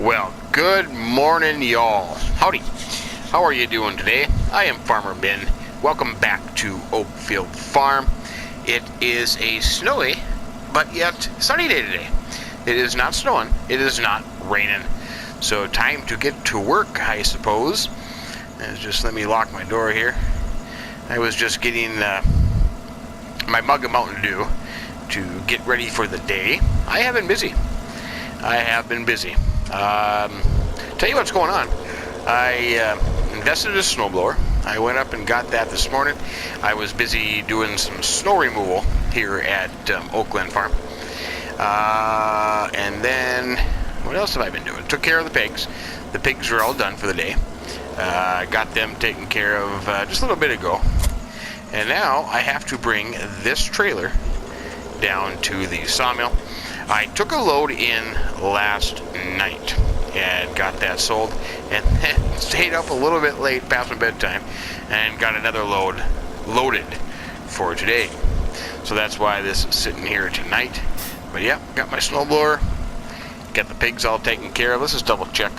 Well, good morning, y'all. Howdy. How are you doing today? I am Farmer Ben. Welcome back to OakField Farm. It is a snowy, but yet sunny day today. It is not snowing. It is not raining. So time to get to work, I suppose. Just let me lock my door here. I was just getting my mug of Mountain Dew to get ready for the day. I have been busy. Tell you what's going on. I invested in a snowblower. I went up and got that this morning. I was busy doing some snow removal here at Oak Glen Farm. And then, what else have I been doing? Took care of the pigs. The pigs are all done for the day. Got them taken care of just a little bit ago. And now I have to bring this trailer down to the sawmill. I took a load in last night and got that sold, and then stayed up a little bit late past my bedtime and got another load loaded for today. So that's why this is sitting here tonight. But yeah, got my snowblower, got the pigs all taken care of. Let's just double check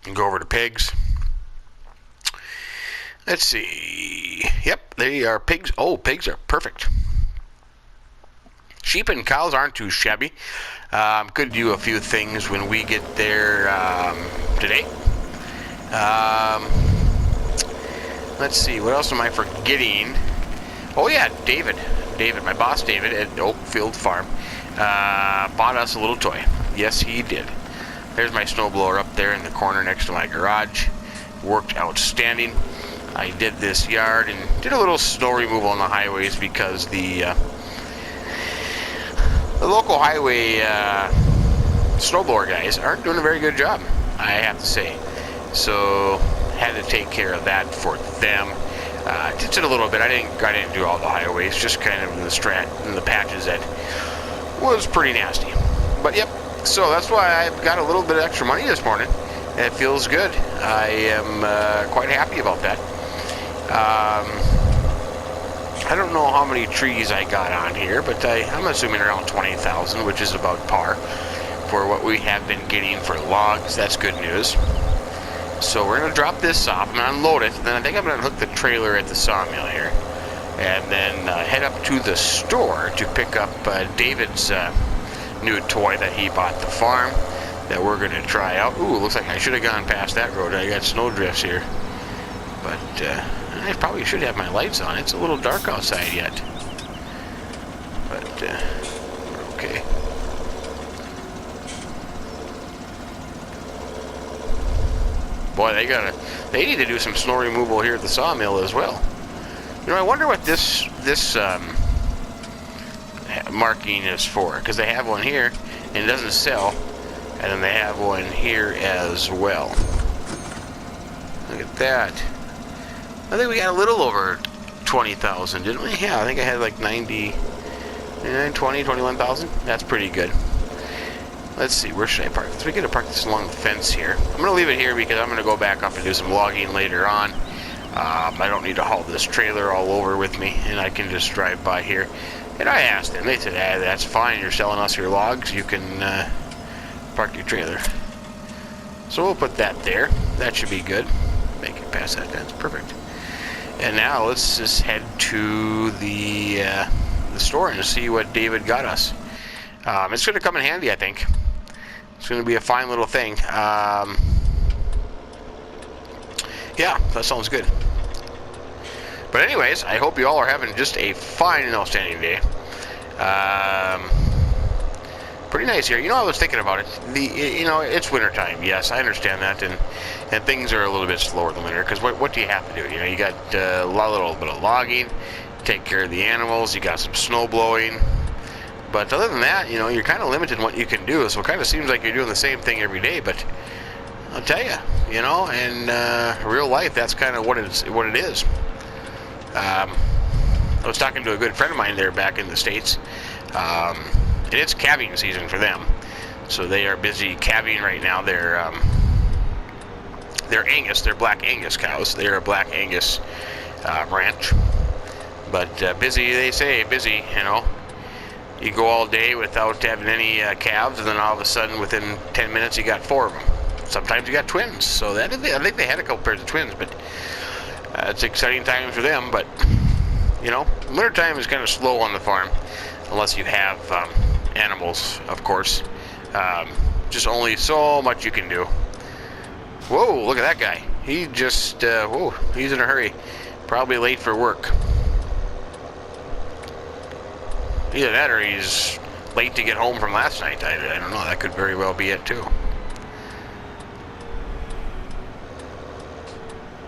and go over to pigs. Let's see. Yep, they are pigs. Oh, pigs are perfect. Sheep and cows aren't too shabby. Could do a few things when we get there today. Let's see, what else am I forgetting? Oh yeah, David, my boss David at OakField Farm, bought us a little toy. Yes, he did. There's my snowblower up there in the corner next to my garage. Worked outstanding. I did this yard and did a little snow removal on the highways because the local highway snowblower guys aren't doing a very good job, I have to say. So had to take care of that for them. Did it a little bit. I didn't do all the highways, just kind of in the patches that was pretty nasty. But yep. So that's why I've got a little bit of extra money this morning. It feels good. I am quite happy about that. I don't know how many trees I got on here, but I'm assuming around 20,000, which is about par for what we have been getting for logs. That's good news. So we're going to drop this off and unload it, and then I think I'm going to hook the trailer at the sawmill here, and then head up to the store to pick up David's new toy that he bought the farm that we're going to try out. Ooh, looks like I should have gone past that road. I got snow drifts here. But I probably should have my lights on. It's a little dark outside yet. But we're okay. Boy, they need to do some snow removal here at the sawmill as well. You know, I wonder what this marking is for, because they have one here and it doesn't sell, and then they have one here as well. Look at that. I think we got a little over 20,000, didn't we? Yeah, I think I had like 21,000. That's pretty good. Let's see, where should I park this? We could have parked this along the fence here. I'm going to leave it here because I'm going to go back up and do some logging later on. I don't need to haul this trailer all over with me, and I can just drive by here. And I asked them. They said, that's fine. You're selling us your logs. You can park your trailer. So we'll put that there. That should be good. Make it past that. That's perfect. And now let's just head to the store and see what David got us. It's going to come in handy, I think. It's going to be a fine little thing. Yeah, that sounds good. But anyways, I hope you all are having just a fine and outstanding day. Pretty nice here. You know, I was thinking about it. It's wintertime. Yes, I understand that, and things are a little bit slower in the winter. Because what do you have to do? You know, you got a little bit of logging, take care of the animals. You got some snow blowing. But other than that, you know, you're kind of limited in what you can do. So it kind of seems like you're doing the same thing every day. But I'll tell you, you know, in real life, that's kind of what it is. I was talking to a good friend of mine there back in the States. And it's calving season for them. So they are busy calving right now. They're Angus. They're black Angus cows. They're a black Angus ranch. But busy, they say, busy, you know. You go all day without having any calves, and then all of a sudden, within 10 minutes, you got 4 of them. Sometimes you got twins. So I think they had a couple pairs of twins, but it's exciting times for them. But you know, wintertime is kind of slow on the farm, unless you have animals, of course. Just only so much you can do. Whoa, look at that guy. He just, whoa, he's in a hurry. Probably late for work. Either that or he's late to get home from last night. I don't know. That could very well be it, too.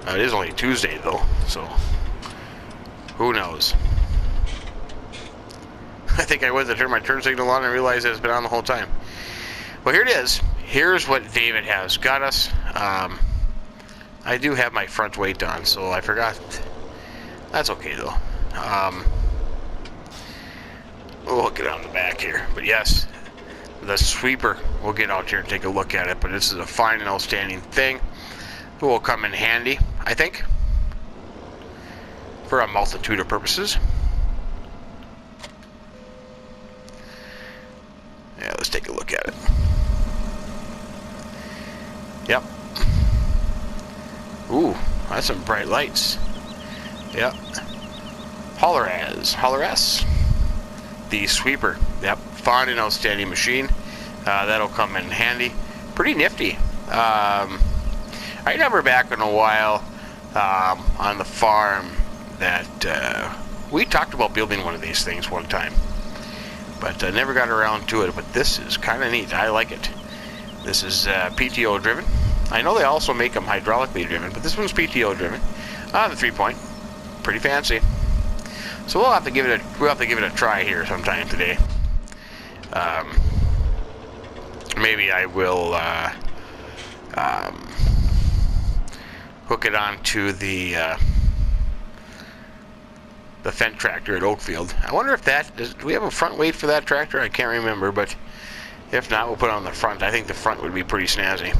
It is only Tuesday, though, so who knows? I think I went to turn my turn signal on and realized it's been on the whole time. Well, here it is. Here's what David has got us. I do have my front weight on, so I forgot. That's okay, though. We'll get on the back here. But yes, the sweeper. We'll get out here and take a look at it. But this is a fine and outstanding thing. It will come in handy, I think, for a multitude of purposes. Yeah, let's take a look at it. Yep. Ooh, that's some bright lights. Yep. Holler-ass. The sweeper. Yep, fine and outstanding machine. That'll come in handy. Pretty nifty. I remember back in a while on the farm that we talked about building one of these things one time, but I never got around to it. But this is kind of neat. I like it. This is PTO driven. I know they also make them hydraulically driven, but this one's PTO driven. The 3-point, pretty fancy. So we'll have to give it a try here sometime today. Maybe I will hook it onto the Fendt tractor at OakField. I wonder if do we have a front weight for that tractor? I can't remember, but if not, we'll put it on the front. I think the front would be pretty snazzy.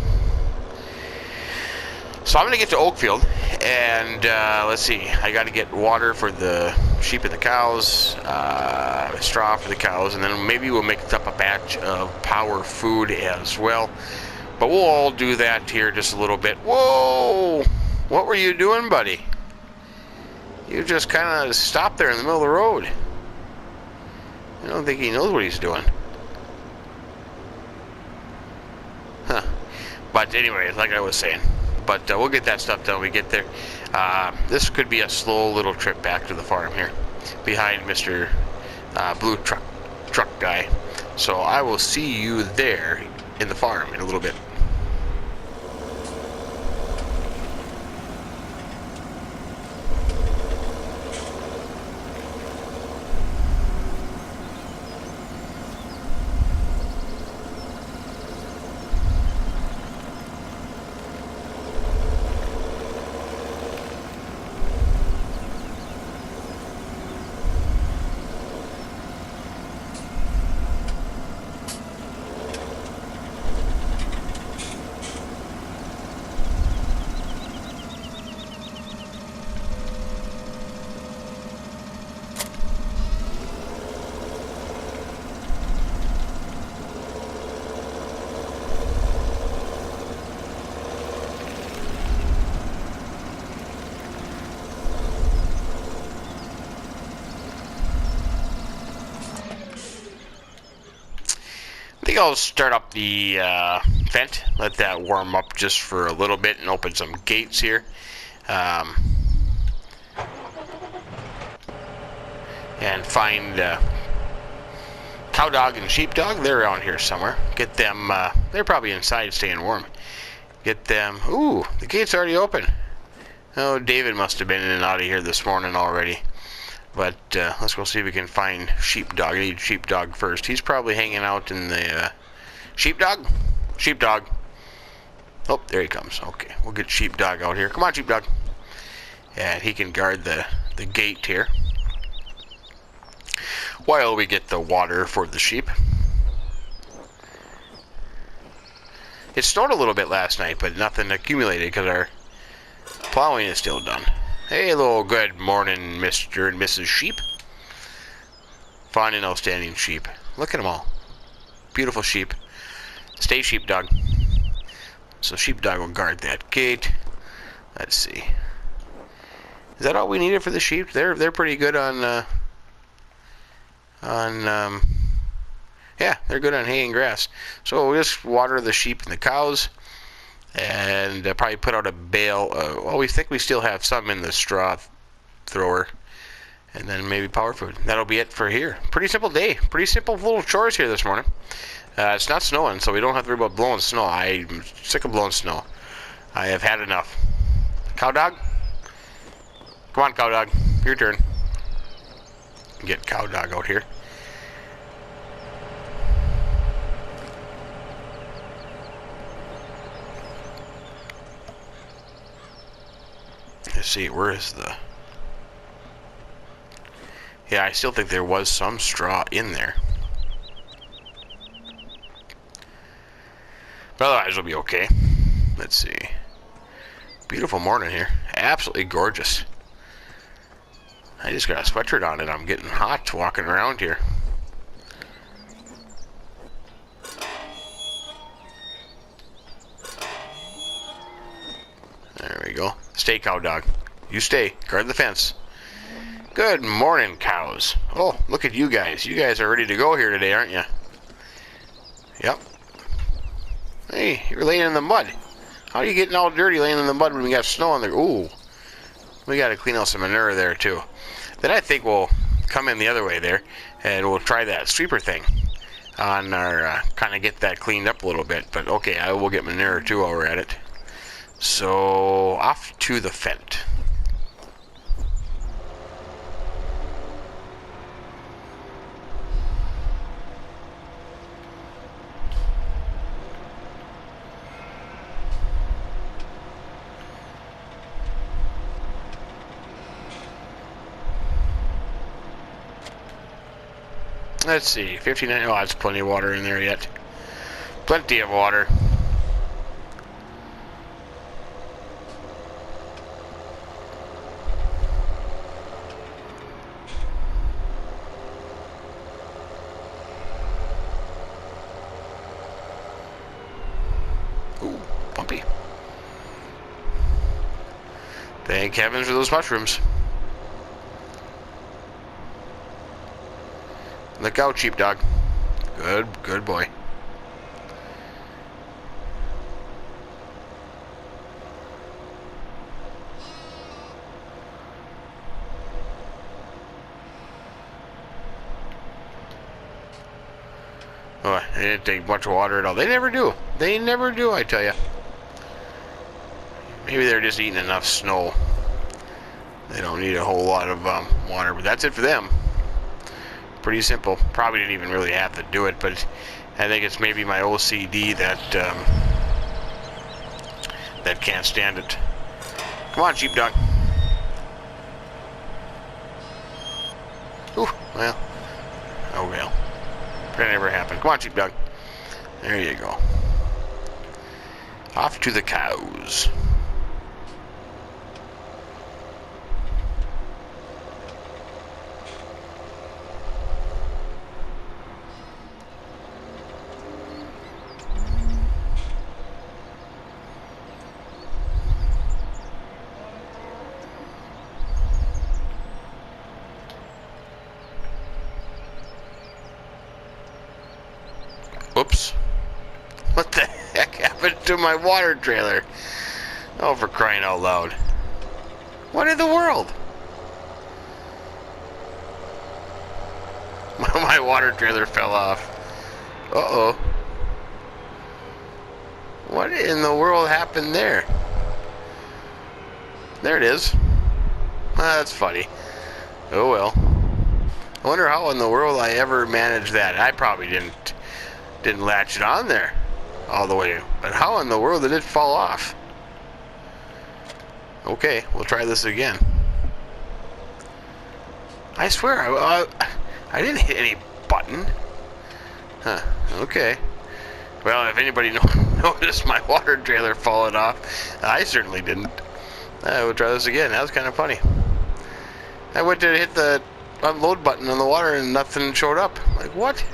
So I'm going to get to OakField, and let's see. I got to get water for the sheep and the cows, straw for the cows, and then maybe we'll make up a batch of power food as well. But we'll all do that here just a little bit. Whoa! What were you doing, buddy? You just kind of stopped there in the middle of the road. I don't think he knows what he's doing. Huh. But anyway, like I was saying. But we'll get that stuff done when we get there. This could be a slow little trip back to the farm here, behind Mr. Blue Truck Guy. So I will see you there in the farm in a little bit. I think I'll start up the vent, let that warm up just for a little bit, and open some gates here. And find cow dog and sheep dog. They're around here somewhere. Get them, they're probably inside staying warm. Get them, ooh, the gate's already open. Oh, David must have been in and out of here this morning already. But let's go see if we can find sheepdog. I need sheepdog first. He's probably hanging out in the sheepdog. Sheepdog. Oh, there he comes. Okay, we'll get sheepdog out here. Come on, sheepdog. And he can guard the gate here while we get the water for the sheep. It snowed a little bit last night, but nothing accumulated because our plowing is still done. Hey, hello, good morning, Mr. and Mrs. Sheep. Fine and outstanding sheep. Look at them all. Beautiful sheep. Stay sheepdog. So sheepdog will guard that gate. Let's see. Is that all we needed for the sheep? They're pretty good on yeah, they're good on hay and grass. So we'll just water the sheep and the cows, and probably put out a bale. Well, we think we still have some in the straw thrower, and then maybe power food. That'll be it for here. Pretty simple day. Pretty simple little chores here this morning. It's not snowing, so we don't have to worry about blowing snow. I'm sick of blowing snow. I have had enough. Cow dog? Come on, cow dog. Your turn. Get cow dog out here. Let's see, where is the... Yeah, I still think there was some straw in there. But otherwise, we'll be okay. Let's see. Beautiful morning here. Absolutely gorgeous. I just got a sweatshirt on and I'm getting hot walking around here. There we go. Stay, cow dog. You stay. Guard the fence. Good morning, cows. Oh, look at you guys. You guys are ready to go here today, aren't you? Yep. Hey, you're laying in the mud. How are you getting all dirty laying in the mud when we got snow on there? Ooh. We got to clean out some manure there, too. Then I think we'll come in the other way there, and we'll try that sweeper thing on our, kind of get that cleaned up a little bit. But, okay, I will get manure, too, while we're at it. So, off to the fent. Let's see, 59, oh, that's plenty of water in there yet. Plenty of water. Ooh, bumpy. Thank heavens for those mushrooms. Look out, sheepdog. Good boy. Oh, it didn't take much water at all. They never do. They never do, I tell you. Maybe they're just eating enough snow. They don't need a whole lot of water, but that's it for them. Pretty simple. Probably didn't even really have to do it, but I think it's maybe my OCD that that can't stand it. Come on, sheepdog. Ooh, well. Oh well. That never happened. Come on, sheepdog. There you go. Off to the cows. Whoops. What the heck happened to my water trailer? Oh, for crying out loud. What in the world? My water trailer fell off. Uh-oh. What in the world happened there? There it is. Ah, that's funny. Oh well. I wonder how in the world I ever managed that. I probably didn't latch it on there all the way. But how in the world did it fall off? Okay, we'll try this again. I swear, I didn't hit any button. Huh, okay. Well, if anybody noticed my water trailer falling off, I certainly didn't. We'll try this again. That was kind of funny. I went to hit the unload button on the water and nothing showed up. Like, what?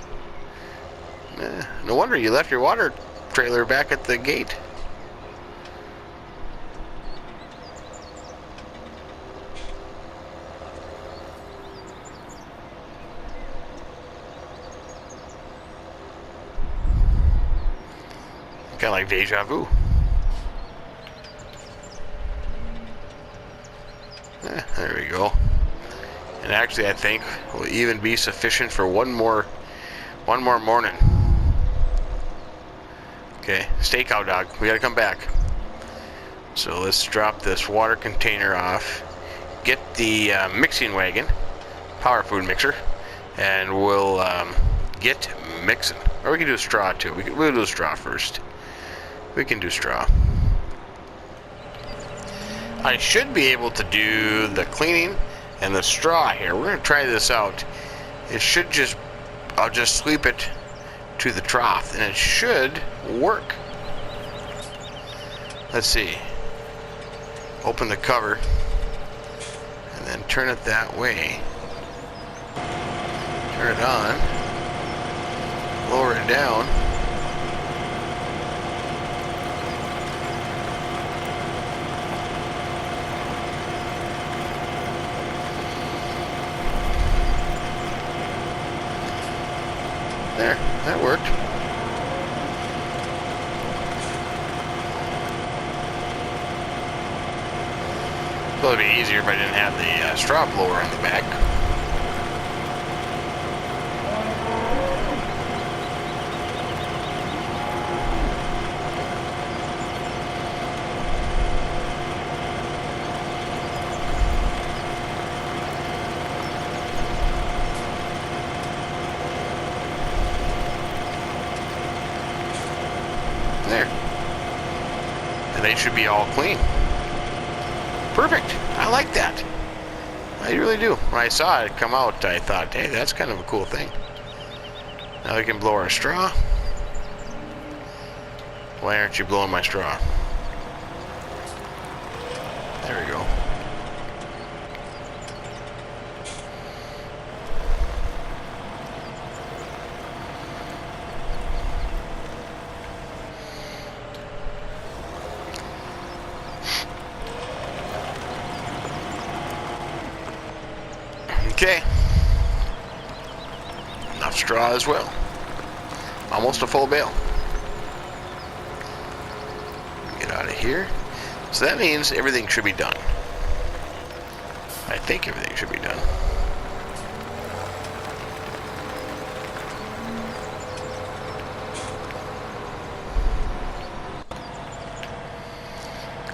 No wonder you left your water trailer back at the gate. Kind of like deja vu. There we go. And actually, I think will even be sufficient for one more morning. Okay, stay cow dog. We gotta come back. So let's drop this water container off. Get the mixing wagon, power food mixer, and we'll get mixing. Or we can do straw too. We'll do straw first. We can do straw. I should be able to do the cleaning and the straw here. We're gonna try this out. It should just, I'll just sweep it to the trough and it should work. Let's see. Open the cover and then turn it that way. Turn it on. Lower it down. There, that worked. Well, it'd be easier if I didn't have the straw blower on the back. There. And they should be all clean. Perfect. I like that. I really do. When I saw it come out, I thought, hey, that's kind of a cool thing. Now we can blow our straw. Why aren't you blowing my straw? There we go. Okay. Enough straw as well. Almost a full bale. Get out of here. So that means everything should be done. I think everything should be done.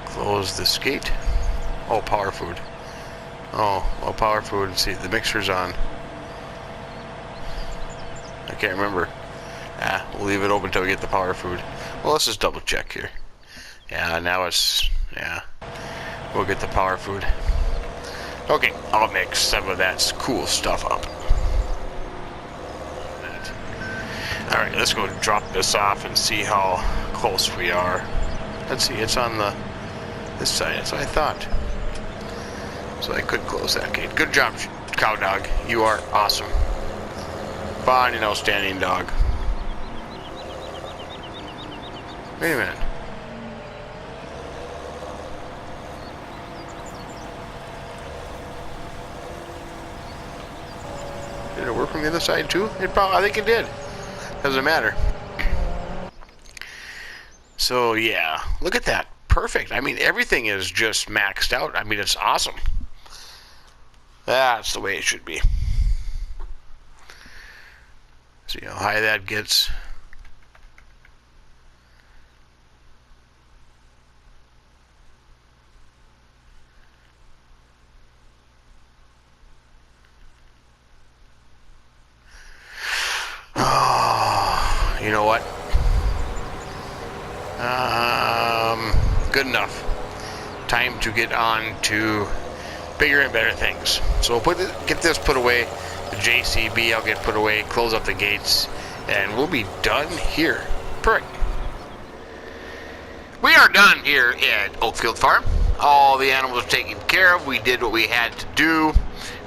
Close this gate. Oh, power food. Oh, well, power food. Let's see, the mixer's on. I can't remember. We'll leave it open until we get the power food. Well, let's just double check here. Yeah, now it's, yeah. We'll get the power food. Okay, I'll mix some of that cool stuff up. Alright, let's go drop this off and see how close we are. Let's see, it's on this side. That's what I thought. So I could close that gate. Good job, cow dog. You are awesome. Fine and outstanding dog. Wait a minute. Did it work from the other side too? I think it did. Doesn't matter. So yeah, look at that. Perfect. I mean, everything is just maxed out. I mean, it's awesome. That's the way it should be. See how high that gets. Oh, you know what? Good enough. Time to get on to bigger and better things. So we'll get this put away. The JCB I'll get put away, close up the gates, and we'll be done here. Perfect. We are done here at OakField Farm. All the animals are taken care of. We did what we had to do.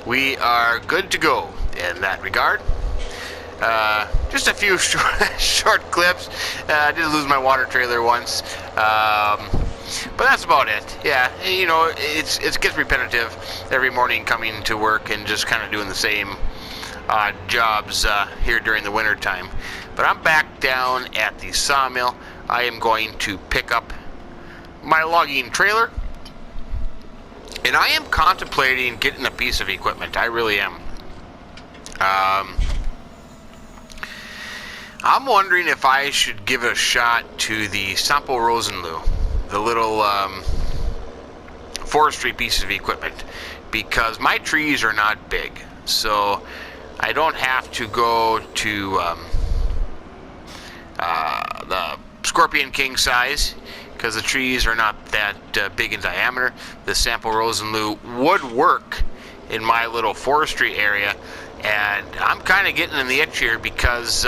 we are good to go in that regard. Just a few short clips. I did lose my water trailer once, but that's about it. Yeah, you know, it gets repetitive every morning coming to work and just kind of doing the same jobs here during the winter time. But I'm back down at the sawmill. I am going to pick up my logging trailer, and I am contemplating getting a piece of equipment. I really am. I'm wondering if I should give a shot to the Sampo Rosenlu, the little forestry piece of equipment, because my trees are not big, so I don't have to go to the Scorpion King size, because the trees are not that big in diameter. The Sampo Rosenlu would work in my little forestry area, and I'm kind of getting in the itch here because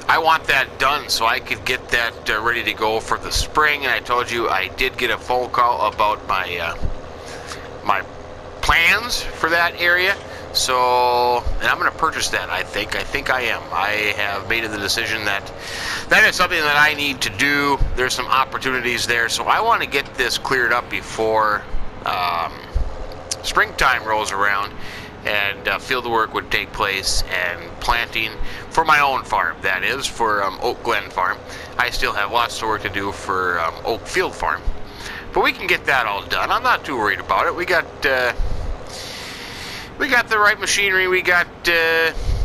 I want that done so I could get that ready to go for the spring. And I told you I did get a phone call about my my plans for that area. So, and I'm going to purchase that. I think I am. I have made the decision that that is something that I need to do. There's some opportunities there, so I want to get this cleared up before springtime rolls around, and field work would take place, and planting for my own farm, that is, for Oak Glen Farm. I still have lots of work to do for OakField Farm, but we can get that all done. I'm not too worried about it. We got the right machinery. We got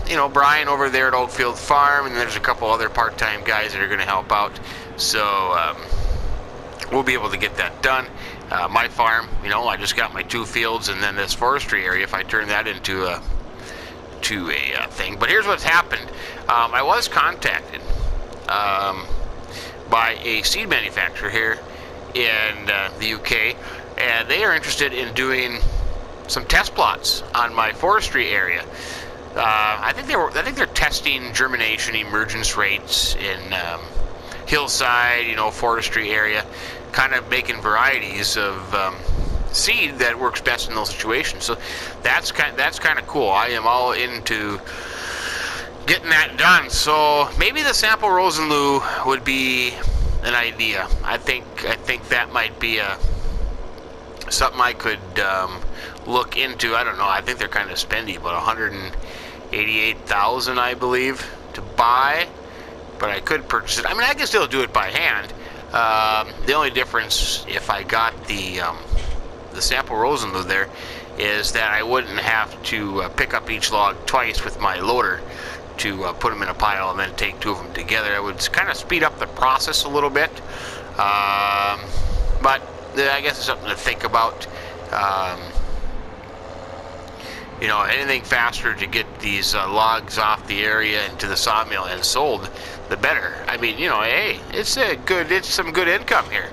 you know, Brian over there at OakField Farm, and there's a couple other part-time guys that are going to help out, so we'll be able to get that done. My farm, you know, I just got my 2 fields, and then this forestry area, if I turn that into a thing. But here's what's happened. I was contacted by a seed manufacturer here in the UK, and they are interested in doing some test plots on my forestry area. I think they're testing germination emergence rates in hillside, you know, forestry area, kind of making varieties of seed that works best in those situations. So that's kind of cool. I am all into getting that done. So maybe the Sampo Rosenlu would be an idea. I think that might be something I could look into. I don't know. I think they're kind of spendy, about $188,000, I believe, to buy. But I could purchase it. I mean, I can still do it by hand. The only difference, if I got the Sampo Rosenlu there, is that I wouldn't have to pick up each log twice with my loader to put them in a pile and then take 2 of them together. It would kind of speed up the process a little bit. But I guess it's something to think about. You know, anything faster to get these logs off the area into the sawmill and sold, the better. I mean, you know, hey, it's some good income here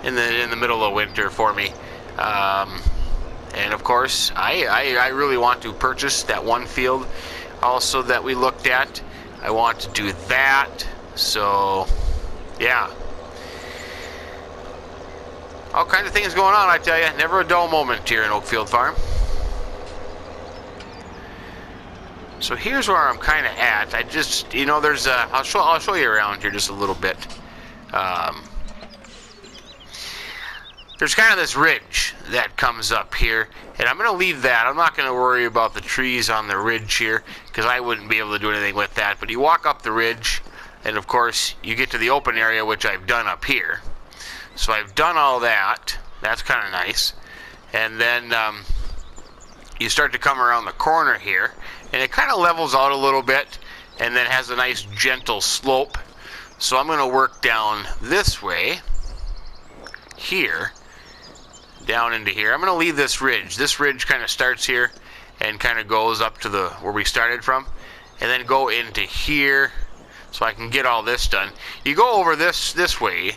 in the middle of winter for me. And of course, I really want to purchase that 1 field also that we looked at. I want to do that. So, yeah. All kinds of things going on, I tell you. Never a dull moment here in OakField Farm. So here's where I'm kind of at. I just, you know, there's a, I'll show you around here just a little bit. There's kind of this ridge that comes up here, and I'm going to leave that. I'm not going to worry about the trees on the ridge here, because I wouldn't be able to do anything with that. But you walk up the ridge, and of course, you get to the open area, which I've done up here. So I've done all that. That's kind of nice. And then you start to come around the corner here, and it kind of levels out a little bit, and then has a nice gentle slope. So I'm going to work down this way, here, down into here. I'm going to leave this ridge. This ridge kind of starts here and kind of goes up to the where we started from, and then go into here, so I can get all this done. You go over this way,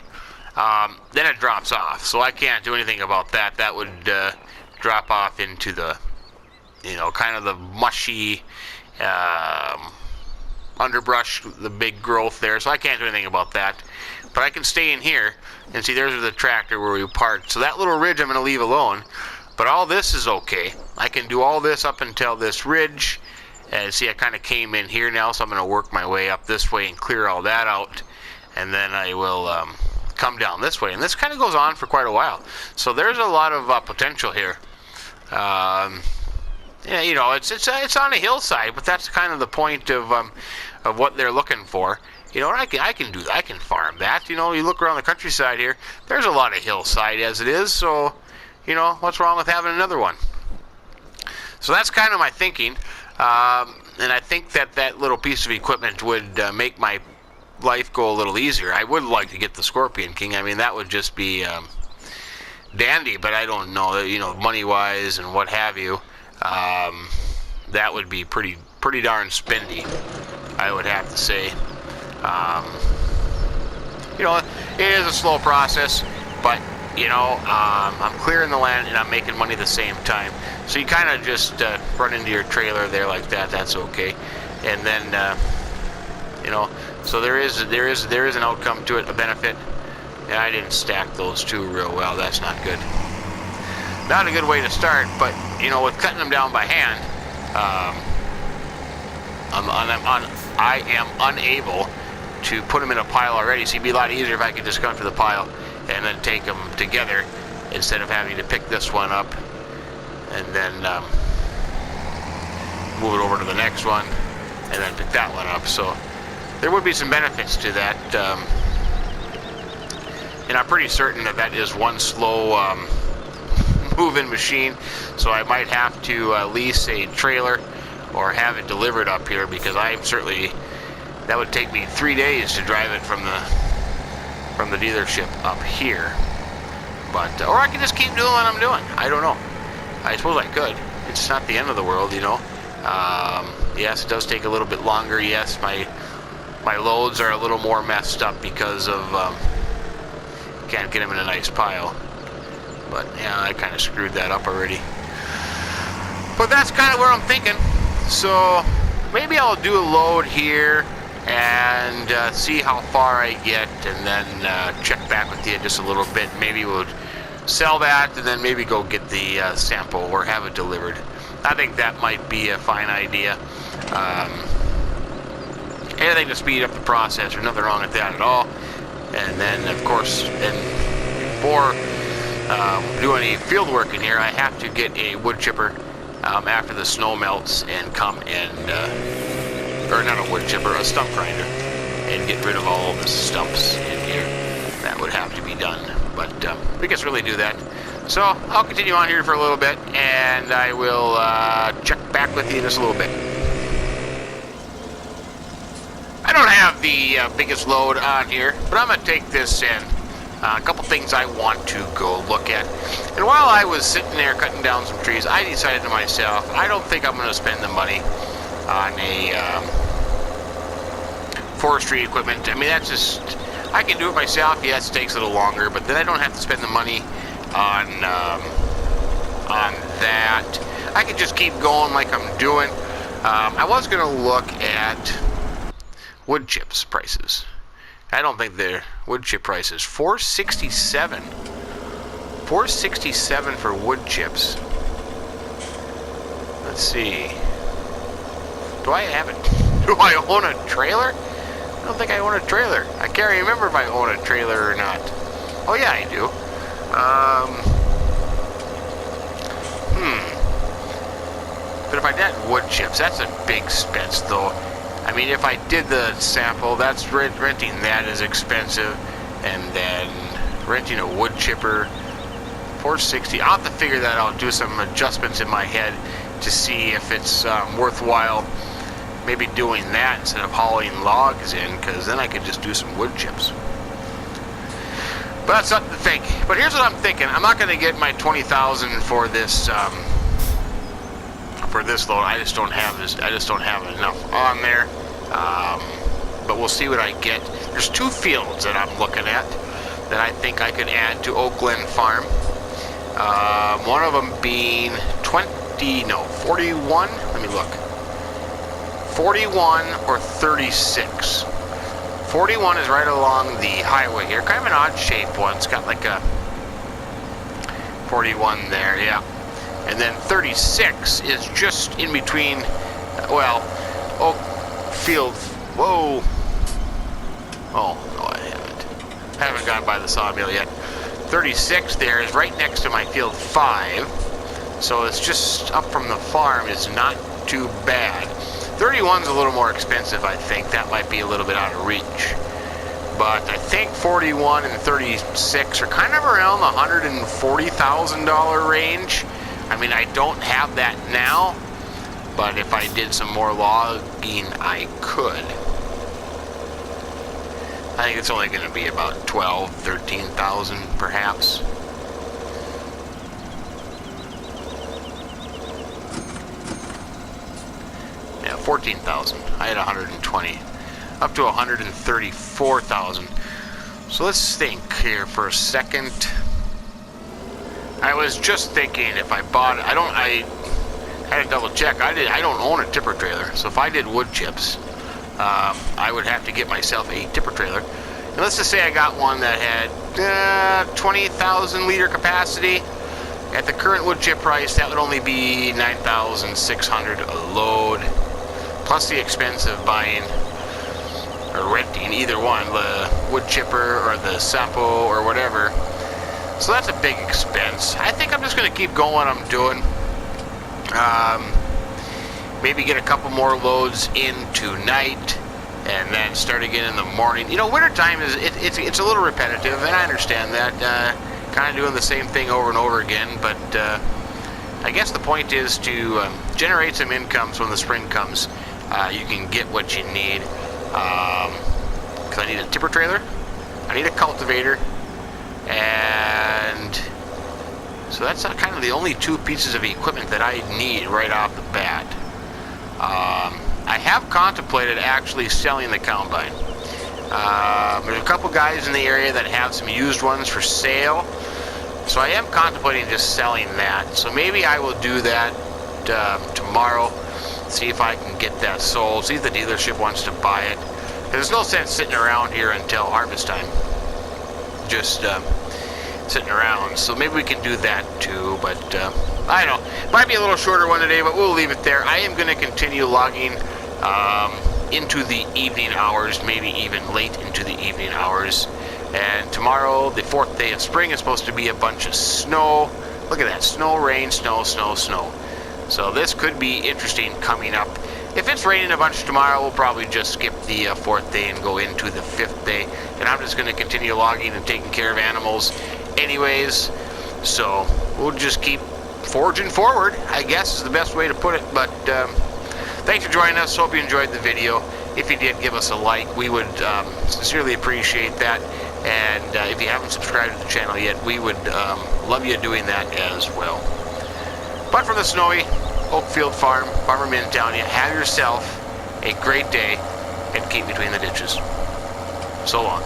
then it drops off. So I can't do anything about that. That would drop off into the, you know, kind of the mushy underbrush, the big growth there. So I can't do anything about that. But I can stay in here and see there's the tractor where we parked. So that little ridge I'm going to leave alone. But all this is okay. I can do all this up until this ridge. And see, I kind of came in here now, so I'm going to work my way up this way and clear all that out. And then I will come down this way. And this kind of goes on for quite a while. So there's a lot of potential here. Yeah, you know, it's on a hillside, but that's kind of the point of what they're looking for. You know, I can farm that. You know, you look around the countryside here, there's a lot of hillside as it is, so, you know, what's wrong with having another one? So that's kind of my thinking, and I think that little piece of equipment would make my life go a little easier. I would like to get the Scorpion King. I mean, that would just be dandy, but I don't know, you know, money-wise and what have you, that would be pretty darn spendy, I would have to say. You know, it is a slow process, but, you know, I'm clearing the land and I'm making money at the same time. So you kind of just run into your trailer there like that. That's okay. And then, you know, so there is an outcome to it, a benefit. And I didn't stack those two real well. That's not good. Not a good way to start, but, you know, with cutting them down by hand, I am unable to put them in a pile already. So it'd be a lot easier if I could just come to the pile and then take them together instead of having to pick this one up and then move it over to the next one and then pick that one up. So there would be some benefits to that, and I'm pretty certain that is one slow move-in machine. So I might have to lease a trailer or have it delivered up here, because that would take me 3 days to drive it from the dealership up here. But or I could just keep doing what I'm doing. I don't know. I suppose I could. It's not the end of the world, you know. Yes, it does take a little bit longer. Yes, my loads are a little more messed up because of can't get them in a nice pile. But yeah, I kind of screwed that up already. But that's kind of where I'm thinking. So maybe I'll do a load here and see how far I get, and then check back with you just a little bit. Maybe we'll sell that and then maybe go get the sample or have it delivered. I think that might be a fine idea. Anything to speed up the process. There's nothing wrong with that at all. And then, of course, before doing any field work in here, I have to get a wood chipper after the snow melts and come and, or not a wood chipper, a stump grinder, and get rid of all the stumps in here. That would have to be done, but we can really do that. So I'll continue on here for a little bit, and I will check back with you in just a little bit. I don't have the biggest load on here, but I'm going to take this in. A couple things I want to go look at. And while I was sitting there cutting down some trees, I decided to myself, I don't think I'm going to spend the money on a forestry equipment. I mean, that's just, I can do it myself. Yes, it takes a little longer, but then I don't have to spend the money on that. I can just keep going like I'm doing. I was going to look at wood chips prices. I don't think they're wood chip prices. $4.67. $4.67 for wood chips. Let's see. Do I own a trailer? I don't think I own a trailer. I can't remember if I own a trailer or not. Oh yeah, I do. But if I did wood chips, that's a big expense though. I mean, if I did the sample, that's renting that is expensive, and then renting a wood chipper, $4.60. I'll have to figure that out, do some adjustments in my head to see if it's worthwhile maybe doing that instead of hauling logs in, because then I could just do some wood chips. But that's something to think. But here's what I'm thinking. I'm not going to get my $20,000 for this load. I just don't have enough on there. But we'll see what I get. There's two fields that I'm looking at that I think I could add to Oak Glen Farm. One of them being 41. Let me look. 41 or 36. 41 is right along the highway here. Kind of an odd shaped one. It's got like a 41 there, yeah. And then 36 is just in between, well, OakField. Whoa. Oh, no, I haven't. I haven't gone by the sawmill yet. 36 there is right next to my field 5. So it's just up from the farm. Is not too bad. 31's a little more expensive, I think. That might be a little bit out of reach. But I think 41 and 36 are kind of around the $140,000 range. I mean, I don't have that now, but if I did some more logging, I could. I think it's only going to be about 12, 13,000 perhaps. Yeah, 14,000. I had 120. Up to 134,000. So let's think here for a second. I was just thinking if I bought it, I had to double check. I don't own a tipper trailer, so if I did wood chips, I would have to get myself a tipper trailer. And let's just say I got one that had 20,000 liter capacity. At the current wood chip price, that would only be 9,600 a load, plus the expense of buying or renting either one, the wood chipper or the sapo or whatever. So that's a big expense. I think I'm just going to keep going what I'm doing. Maybe get a couple more loads in tonight, and then start again in the morning. You know, wintertime is it's a little repetitive, and I understand that. Kind of doing the same thing over and over again, but I guess the point is to generate some incomes when the spring comes. You can get what you need. Because I need a tipper trailer, I need a cultivator, and so that's kind of the only two pieces of equipment that I need right off the bat. I have contemplated actually selling the combine. There's a couple guys in the area that have some used ones for sale, so I am contemplating just selling that. So maybe I will do that tomorrow, see if I can get that sold, see if the dealership wants to buy it. There's no sense sitting around here until harvest time, just sitting around. So maybe we can do that too, but I don't know. Might be a little shorter one today, but we'll leave it there. I am going to continue logging into the evening hours, maybe even late into the evening hours. And tomorrow, the 4th day of spring, is supposed to be a bunch of snow. Look at that, snow, rain, snow, snow, snow. So this could be interesting coming up. If it's raining a bunch tomorrow, we'll probably just skip the 4th day and go into the 5th day. And I'm just going to continue logging and taking care of animals anyways. So we'll just keep forging forward, I guess is the best way to put it. But thanks for joining us. Hope you enjoyed the video. If you did, give us a like. We would sincerely appreciate that. And if you haven't subscribed to the channel yet, we would love you doing that as well. But from the snowy OakField Farm, Farmer Min telling you, have yourself a great day and keep between the ditches. So long.